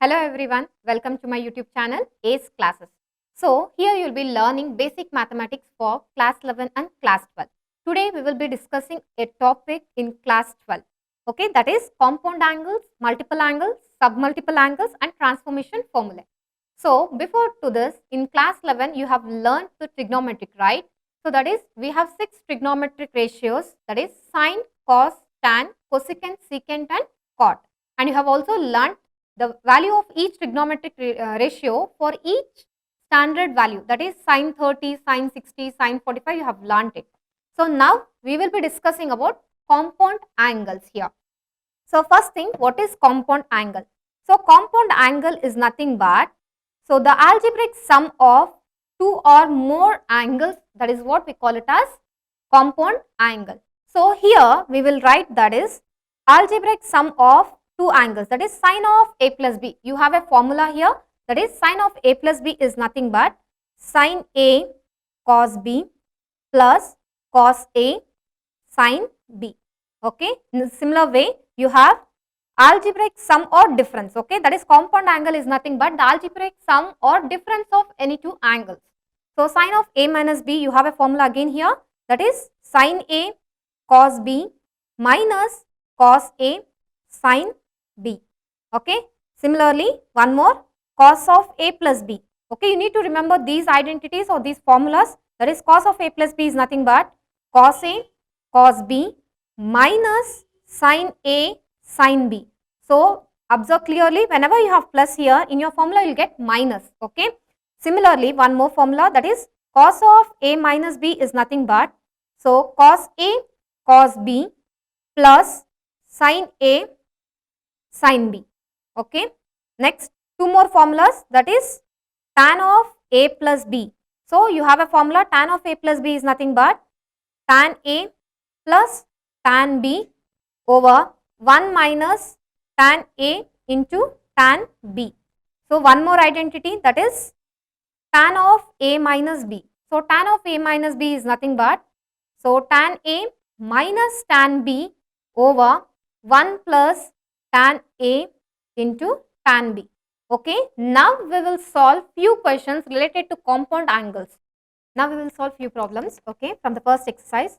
Hello everyone, welcome to my YouTube channel ACE Classes. So here you will be learning basic mathematics for class 11 and class 12. Today we will be discussing a topic in class 12. Okay, that is compound angles, multiple angles, submultiple angles and transformation formulae. So before to this, in class 11 you have learned the trigonometric, right? So that is we have 6 trigonometric ratios, that is sine, cos, tan, cosecant, secant and cot. And you have also learnt the value of each trigonometric ratio for each standard value, that is sine 30, sine 60, sine 45, you have learnt it. So now we will be discussing about compound angles here. So first thing, what is compound angle? So compound angle is nothing but, so the algebraic sum of two or more angles, that is what we call it as compound angle. So here we will write that is algebraic sum of two angles, that is sine of a plus b. You have a formula here, that is sine of a plus b is nothing but sine a cos b plus cos a sine b. Okay, in a similar way you have algebraic sum or difference. Okay, that is compound angle is nothing but the algebraic sum or difference of any two angles. So sine of a minus b, you have a formula again here, that is sine a cos b minus cos a sine b. Okay, similarly one more, cos of a plus b. Okay, you need to remember these identities or these formulas, that is cos of a plus b is nothing but cos a cos b minus sine a sine b. So observe clearly, whenever you have plus here in your formula you will get minus. Okay, similarly one more formula, that is cos of a minus b is nothing but, so cos a cos b plus sine a sine b. Okay, next two more formulas, that is tan of a plus b. So you have a formula, tan of a plus b is nothing but tan a plus tan b over 1 minus tan a into tan b. So one more identity, that is tan of a minus b. So tan of a minus b is nothing but, so tan a minus tan b over 1 plus tan a into tan b. Okay, now we will solve few questions related to compound angles. Now we will solve few problems, okay, from the first exercise.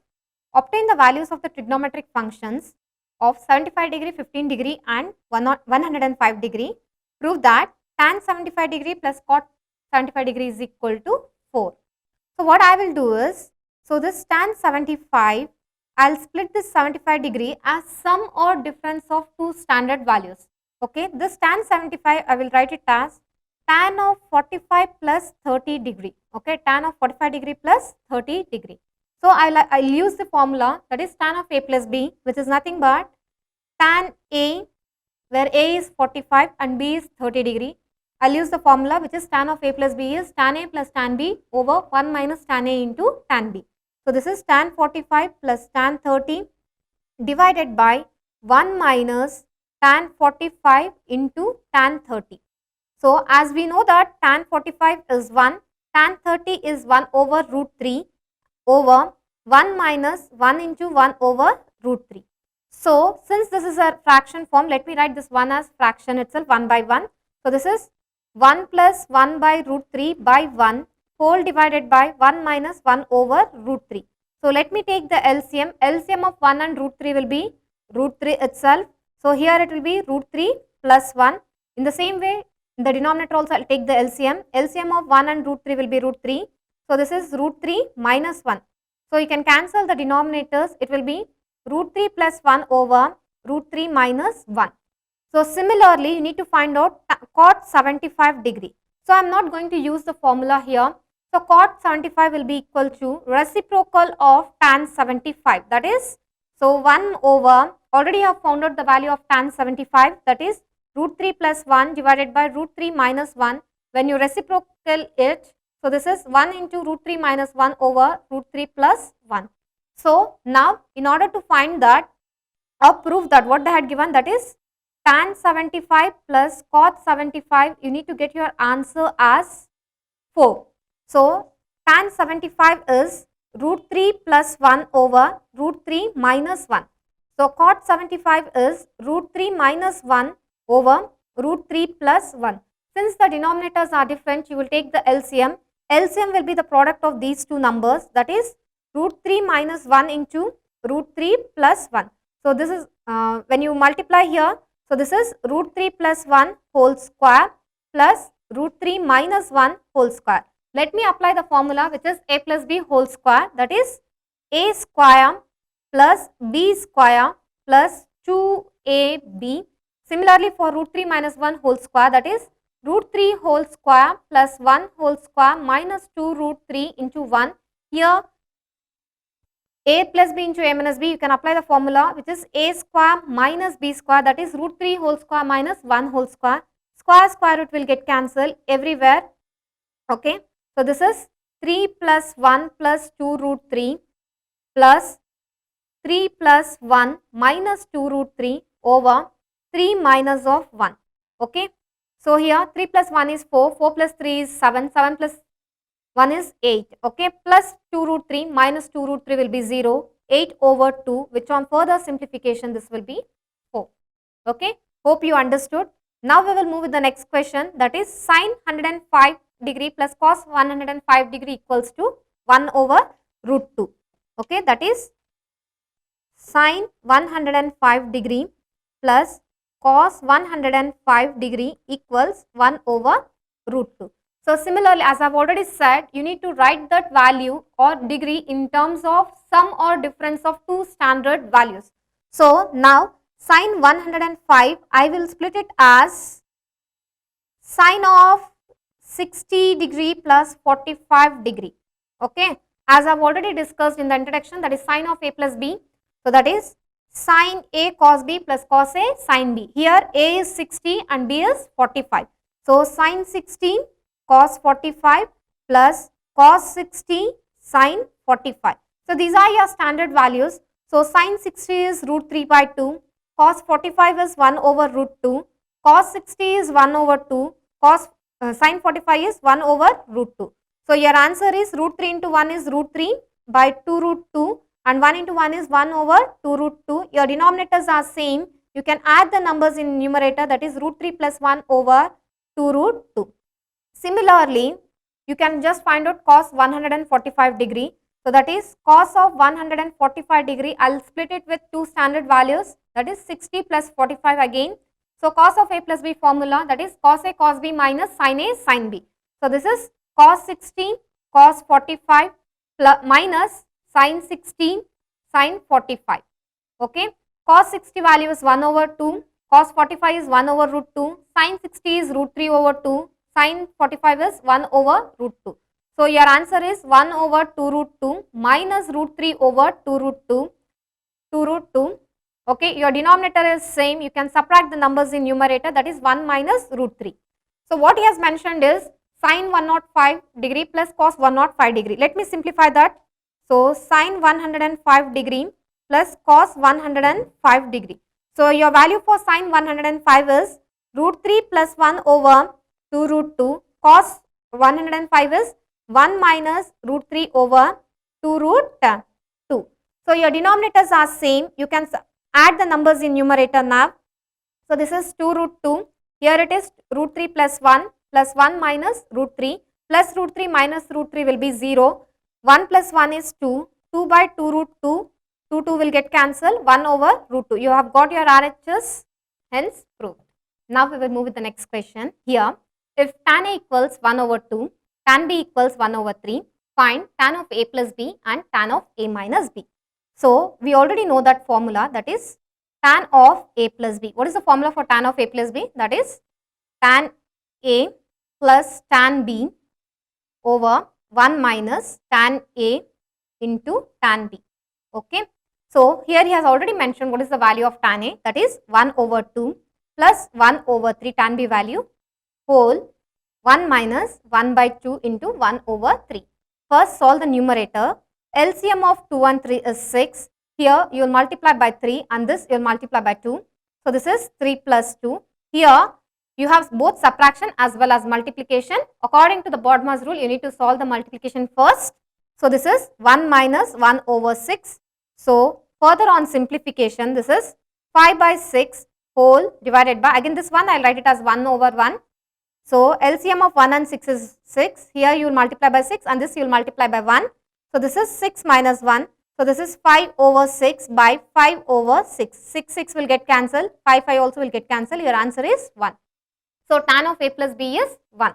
Obtain the values of the trigonometric functions of 75 degree, 15 degree and 105 degree. Prove that tan 75 degree plus cot 75 degree is equal to 4. So what I will do is, so this tan 75, I will split this 75 degree as sum or difference of two standard values. Okay, this tan 75 I will write it as tan of 45 plus 30 degree. Okay, tan of 45 degree plus 30 degree. So I'll use the formula, that is tan of a plus b, which is nothing but tan a, where a is 45 and b is 30 degree. I'll use the formula which is tan of a plus b is tan a plus tan b over 1 minus tan a into tan b. So this is tan 45 plus tan 30 divided by 1 minus tan 45 into tan 30. So as we know that tan 45 is 1, tan 30 is 1 over root 3 over 1 minus 1 into 1 over root 3. So since this is a fraction form, let me write this 1 as fraction itself, 1 by 1. So this is 1 plus 1 by root 3 by 1 whole divided by 1 minus 1 over root 3. So let me take the LCM. LCM of 1 and root 3 will be root 3 itself. So here it will be root 3 plus 1. In the same way, in the denominator also I will take the LCM. LCM of 1 and root 3 will be root 3. So this is root 3 minus 1. So you can cancel the denominators. It will be root 3 plus 1 over root 3 minus 1. So similarly, you need to find out cot 75 degree. So I am not going to use the formula here. So cot 75 will be equal to reciprocal of tan 75. That is, so 1 over, already I have found out the value of tan 75, that is root 3 plus 1 divided by root 3 minus 1. When you reciprocal it, so this is 1 into root 3 minus 1 over root 3 plus 1. So now in order to find that or prove that what they had given, that is tan 75 plus cot 75, you need to get your answer as 4. So tan 75 is root 3 plus 1 over root 3 minus 1. So cot 75 is root 3 minus 1 over root 3 plus 1. Since the denominators are different, you will take the LCM. LCM will be the product of these two numbers, that is root 3 minus 1 into root 3 plus 1. So, this is when you multiply here, so this is root 3 plus 1 whole square plus root 3 minus 1 whole square. Let me apply the formula, which is a plus b whole square, that is a square plus b square plus 2ab. Similarly, for root 3 minus 1 whole square, that is root 3 whole square plus 1 whole square minus 2 root 3 into 1. Here a plus b into a minus b, you can apply the formula, which is a square minus b square, that is root 3 whole square minus 1 whole square. Square root will get cancelled everywhere. Okay. So, this is 3 plus 1 plus 2 root 3 plus 3 plus 1 minus 2 root 3 over 3 minus of 1. Okay. So, here 3 plus 1 is 4, 4 plus 3 is 7, 7 plus 1 is 8. Okay. Plus 2 root 3 minus 2 root 3 will be 0, 8 over 2, which on further simplification this will be 4. Okay. Hope you understood. Now, we will move with the next question, that is sine 105 degree plus cos 105 degree equals to 1 over root 2. Okay. That is sine 105 degree plus cos 105 degree equals 1 over root 2. So, similarly, as I have already said, you need to write that value or degree in terms of sum or difference of two standard values. So, now sine 105, I will split it as sine of 60 degree plus 45 degree. Okay. As I have already discussed in the introduction, that is sine of a plus b. So, that is sine a cos b plus cos a sine b. Here a is 60 and b is 45. So, sine 60 cos 45 plus cos 60 sine 45. So, these are your standard values. So, sine 60 is root 3 by 2, cos 45 is 1 over root 2, cos 60 is 1 over 2, sine 45 is 1 over root 2. So, your answer is root 3 into 1 is root 3 by 2 root 2 and 1 into 1 is 1 over 2 root 2. Your denominators are same. You can add the numbers in numerator, that is root 3 plus 1 over 2 root 2. Similarly, you can just find out cos 145 degree. So, that is cos of 145 degree, I will split it with two standard values, that is 60 plus 45 again. So, cos of a plus b formula, that is cos a cos b minus sin a sin b. So, this is cos 60 cos 45 plus minus sin 16 sin 45. Okay. Cos 60 value is 1 over 2, cos 45 is 1 over root 2, sin 60 is root 3 over 2, sin 45 is 1 over root 2. So, your answer is 1 over 2 root 2 minus root 3 over 2 root 2, 2 root 2. Okay, your denominator is same. You can subtract the numbers in numerator, that is 1 minus root 3. So, what he has mentioned is sine 105 degree plus cos 105 degree. Let me simplify that. So, sine 105 degree plus cos 105 degree. So, your value for sine 105 is root 3 plus 1 over 2 root 2, cos 105 is 1 minus root 3 over 2 root 2. So, your denominators are same. You can add the numbers in numerator now. So, this is 2 root 2. Here it is root 3 plus 1 minus root 3 plus root 3 minus root 3 will be 0. 1 plus 1 is 2. 2 by 2 root 2. 2 will get cancelled. 1 over root 2. You have got your RHS, hence proved. Now, we will move with the next question. Here, if tan A equals 1 over 2, tan B equals 1 over 3, find tan of A plus B and tan of A minus B. So, we already know that formula, that is tan of A plus B. What is the formula for tan of A plus B? That is tan A plus tan B over 1 minus tan A into tan B. Okay. So, here he has already mentioned what is the value of tan A, that is 1 over 2 plus 1 over 3 tan B value whole 1 minus 1 by 2 into 1 over 3. First, solve the numerator. LCM of 2 and 3 is 6. Here you will multiply by 3 and this you will multiply by 2. So, this is 3 plus 2. Here you have both subtraction as well as multiplication. According to the Bodmer's rule, you need to solve the multiplication first. So, this is 1 minus 1 over 6. So, further on simplification, this is 5 by 6 whole divided by, again this 1 I will write it as 1 over 1. So LCM of 1 and 6 is 6. Here you will multiply by 6 and this you will multiply by 1. So this is 6 minus 1. So this is 5 over 6 by 5 over 6. 6 will get cancelled. 5 also will get cancelled. Your answer is 1. So tan of a plus b is 1.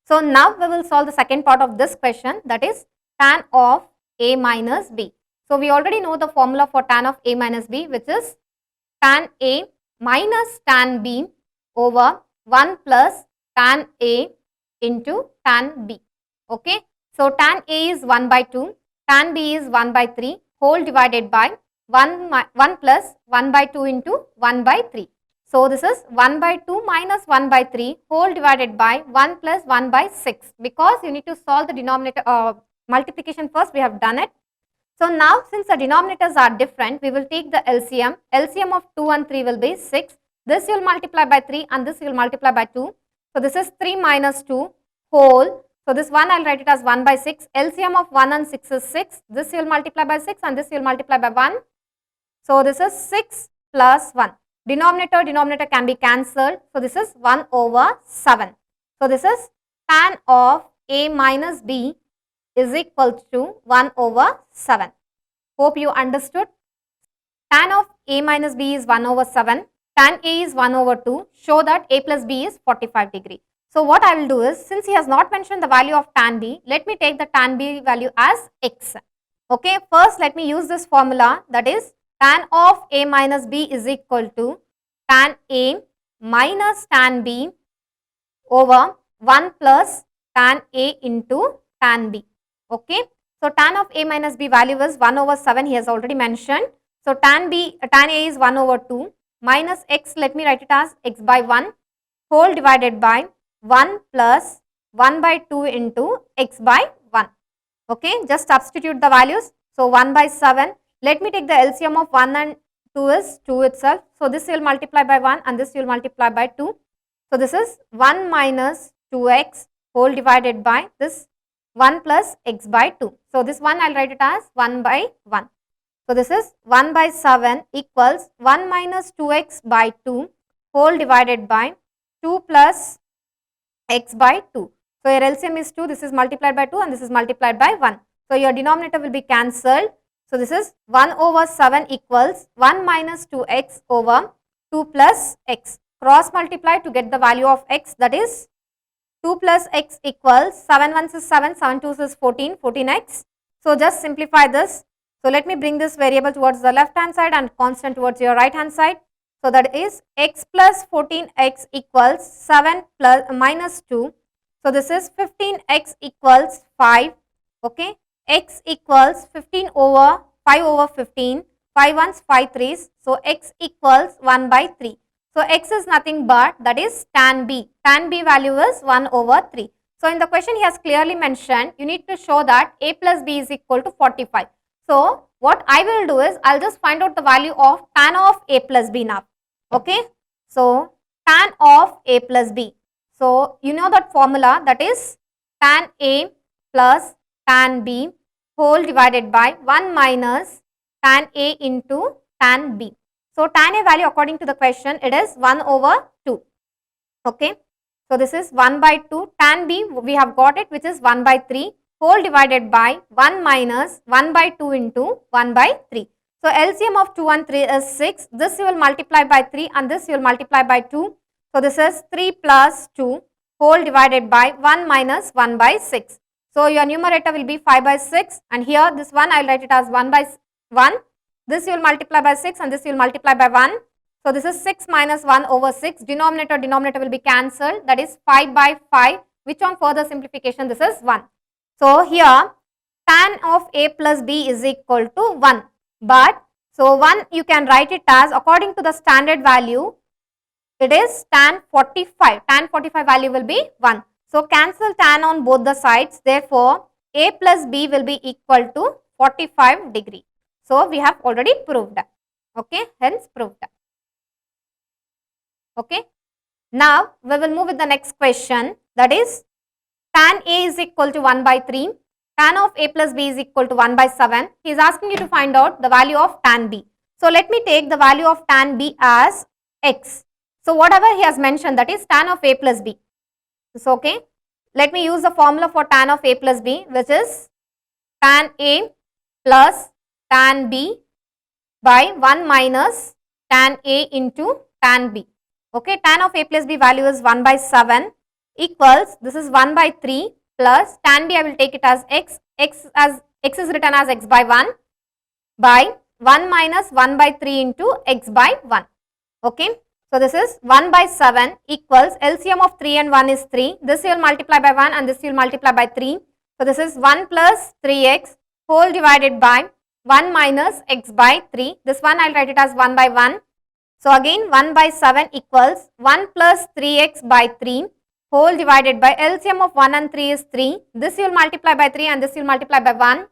So now we will solve the second part of this question, that is tan of a minus b. So we already know the formula for tan of a minus b, which is tan a minus tan b over 1 plus tan a into tan b. Okay. So tan a is 1 by 2, tan b is 1 by 3 whole divided by 1 plus 1 by 2 into 1 by 3. So this is 1 by 2 minus 1 by 3 whole divided by 1 plus 1 by 6, because you need to solve the denominator multiplication first. We have done it. So now since the denominators are different, we will take the LCM. LCM of 2 and 3 will be 6. This you will multiply by 3 and this you will multiply by 2. So this is 3 minus 2 whole. So this 1 I will write it as 1 by 6. LCM of 1 and 6 is 6. This you will multiply by 6 and this you will multiply by 1. So this is 6 plus 1. Denominator can be cancelled. So this is 1 over 7. So this is tan of a minus b is equal to 1 over 7. Hope you understood. Tan of a minus b is 1 over 7. Tan a is 1 over 2. Show that a plus b is 45 degree. So what I will do is, since he has not mentioned the value of tan b, let me take the tan b value as x. Okay, first let me use this formula, that is tan of a minus b is equal to tan a minus tan b over 1 plus tan a into tan b. Okay. So tan of a minus b value is 1 over 7, he has already mentioned. So tan a is 1 over 2 minus x, let me write it as x by 1 whole divided by 1 plus 1 by 2 into x by 1. Okay, just substitute the values. So 1 by 7, let me take the LCM of 1 and 2 is 2 itself. So this you will multiply by 1 and this you will multiply by 2. So this is 1 minus 2x whole divided by this 1 plus x by 2. So this 1 I will write it as 1 by 1. So this is 1 by 7 equals 1 minus 2x by 2 whole divided by 2 plus x by 2. So your LCM is 2, this is multiplied by 2 and this is multiplied by 1. So your denominator will be cancelled. So this is 1 over 7 equals 1 minus 2x over 2 plus x. Cross multiply to get the value of x, that is 2 plus x equals 7 1s is 7, 7 2s is 14, 14x. So just simplify this. So let me bring this variable towards the left hand side and constant towards your right hand side. So that is x plus 14x equals 7 plus minus 2. So this is 15x equals 5. Okay. X equals 15 over 5 over 15. 5 1s, 5 3s. So x equals 1 by 3. So x is nothing but, that is tan b. Tan b value is 1 over 3. So in the question he has clearly mentioned, you need to show that a plus b is equal to 45. So what I will do is, I will just find out the value of tan of a plus b now. Okay. So tan of a plus b. So you know that formula, that is tan a plus tan b whole divided by 1 minus tan a into tan b. So tan a value according to the question, it is 1 over 2. Okay. So this is 1 by 2. Tan b we have got it, which is 1 by 3 whole divided by 1 minus 1 by 2 into 1 by 3. So LCM of 2 and 3 is 6. This you will multiply by 3 and this you will multiply by 2. So this is 3 plus 2 whole divided by 1 minus 1 by 6. So your numerator will be 5 by 6 and here this one I will write it as 1 by 1. This you will multiply by 6 and this you will multiply by 1. So this is 6 minus 1 over 6. Denominator will be cancelled. That is 5 by 5, which on further simplification this is 1. So here tan of a plus b is equal to 1. But so 1 you can write it as, according to the standard value, it is tan 45. Tan 45 value will be 1. So cancel tan on both the sides. Therefore a plus b will be equal to 45 degree. So we have already proved that. Okay, hence proved that. Okay. Now we will move with the next question, that is tan a is equal to 1 by 3. Tan of a plus b is equal to 1 by 7. He is asking you to find out the value of tan b. So let me take the value of tan b as x. So whatever he has mentioned, that is tan of a plus b. So okay, let me use the formula for tan of a plus b, which is tan a plus tan b by 1 minus tan a into tan b. Okay, tan of a plus b value is 1 by 7 equals, this is 1 by 3 plus tan b I will take it as x, x is written as x by 1 by 1 minus 1 by 3 into x by 1. Okay, so this is 1 by 7 equals LCM of 3 and 1 is 3. This you will multiply by 1 and this you will multiply by 3. So this is 1 plus 3x whole divided by 1 minus x by 3. This one I will write it as 1 by 1. So again 1 by 7 equals 1 plus 3x by 3 whole divided by LCM of 1 and 3 is 3. This you will multiply by 3 and this you will multiply by 1.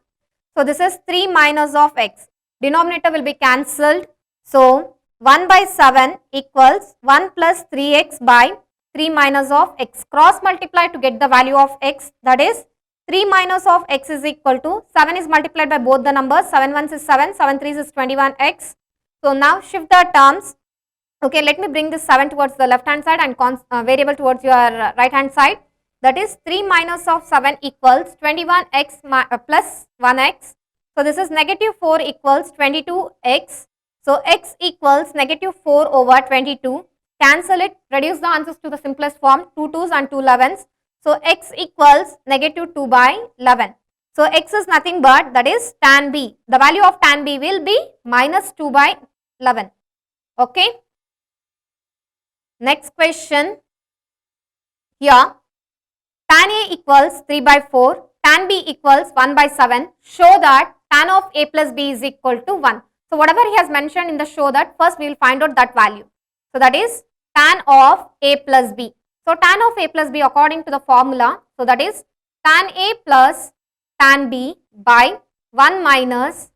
So this is 3 minus of x. Denominator will be cancelled. So 1 by 7 equals 1 plus 3x by 3 minus of x. Cross multiply to get the value of x, that is 3 minus of x is equal to 7 is multiplied by both the numbers, 7 ones is 7, 7 threes is 21x. So now shift the terms. Okay, let me bring this 7 towards the left hand side and variable towards your right hand side. That is 3 minus of 7 equals 21x plus 1x. So this is negative 4 equals 22x. So x equals negative 4 over 22. Cancel it, reduce the answers to the simplest form, 2 2s and 2 11s. So x equals negative 2 by 11. So x is nothing but, that is tan b. The value of tan b will be minus 2 by 11. Okay. Next question. Here tan a equals 3 by 4, tan b equals 1 by 7. Show that tan of a plus b is equal to 1. So whatever he has mentioned in the show that, first we will find out that value. So that is tan of a plus b. So tan of a plus b according to the formula, so that is tan a plus tan b by 1 minus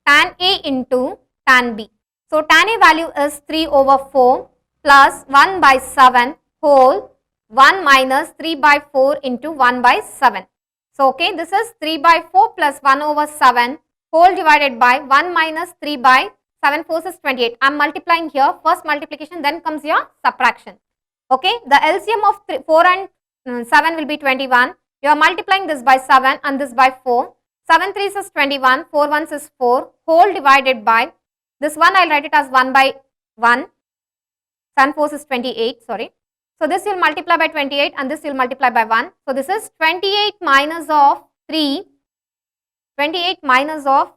tan a into tan b. So tan a value is 3 over 4 plus 1 by 7 whole 1 minus 3 by 4 into 1 by 7. So okay, this is 3 by 4 plus 1 over 7 whole divided by 1 minus 3 by 7 4 is 28. I am multiplying here, first multiplication, then comes your subtraction. Okay, the LCM of 4 and 7 will be 21. You are multiplying this by 7 and this by 4. 7 3s is 21, 4 1s is 4 whole divided by, this one I will write it as 1 by 1. 7 4 is 28, sorry. So this you will multiply by 28 and this you will multiply by 1. So this is 28 minus of 3, 28 minus of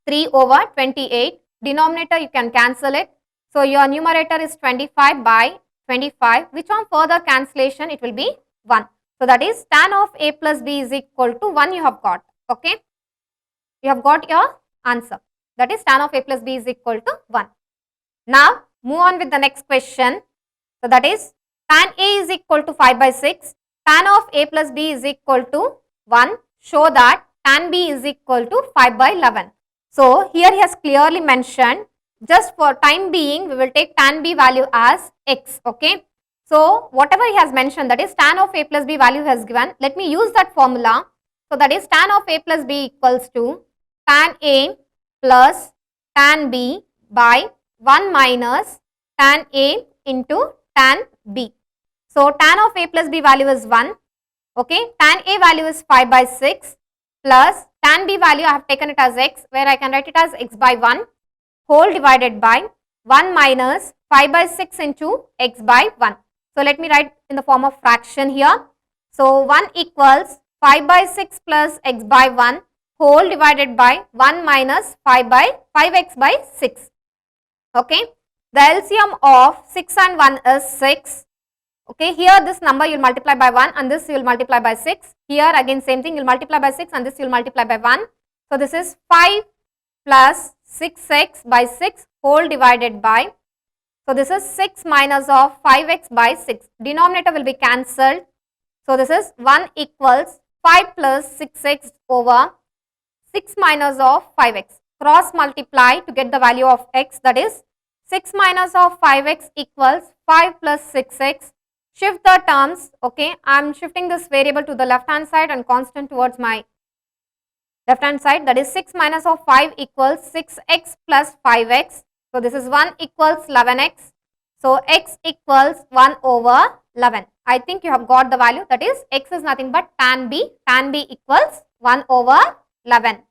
3 over 28. Denominator you can cancel it. So your numerator is 25 by 25, which on further cancellation it will be 1. So that is tan of a plus b is equal to 1 you have got. Okay. You have got your answer. That is tan of a plus b is equal to 1. Now move on with the next question. So that is tan a is equal to 5 by 6. Tan of a plus b is equal to 1. Show that tan b is equal to 5 by 11. So here he has clearly mentioned, just for time being we will take tan b value as x. Okay. So whatever he has mentioned, that is tan of a plus b value has given. Let me use that formula. So that is tan of a plus b equals to tan a plus tan b by 1 minus tan a into tan b. So tan of a plus b value is 1. Okay. Tan a value is 5 by 6 plus tan b value I have taken it as x, where I can write it as x by 1 whole divided by 1 minus 5 by 6 into x by 1. So let me write in the form of fraction here. So 1 equals 5 by 6 plus x by 1 whole divided by 1 minus 5x by 6. Okay. The LCM of 6 and 1 is 6. Okay. Here this number you will multiply by 1 and this you will multiply by 6. Here again same thing, you will multiply by 6 and this you will multiply by 1. So this is 5 plus 6x by 6 whole divided by, so this is 6 minus of 5x by 6. Denominator will be cancelled. So this is 1 equals 5 plus 6x over 6 minus of 5x. Cross multiply to get the value of x, that is 6 minus of 5x equals 5 plus 6x. Shift the terms. Okay, I am shifting this variable to the left hand side and constant towards my left hand side, that is 6 minus of 5 equals 6x plus 5x. So this is 1 equals 11x. So x equals 1 over 11. I think you have got the value, that is x is nothing but tan b. Tan b equals 1 over 11.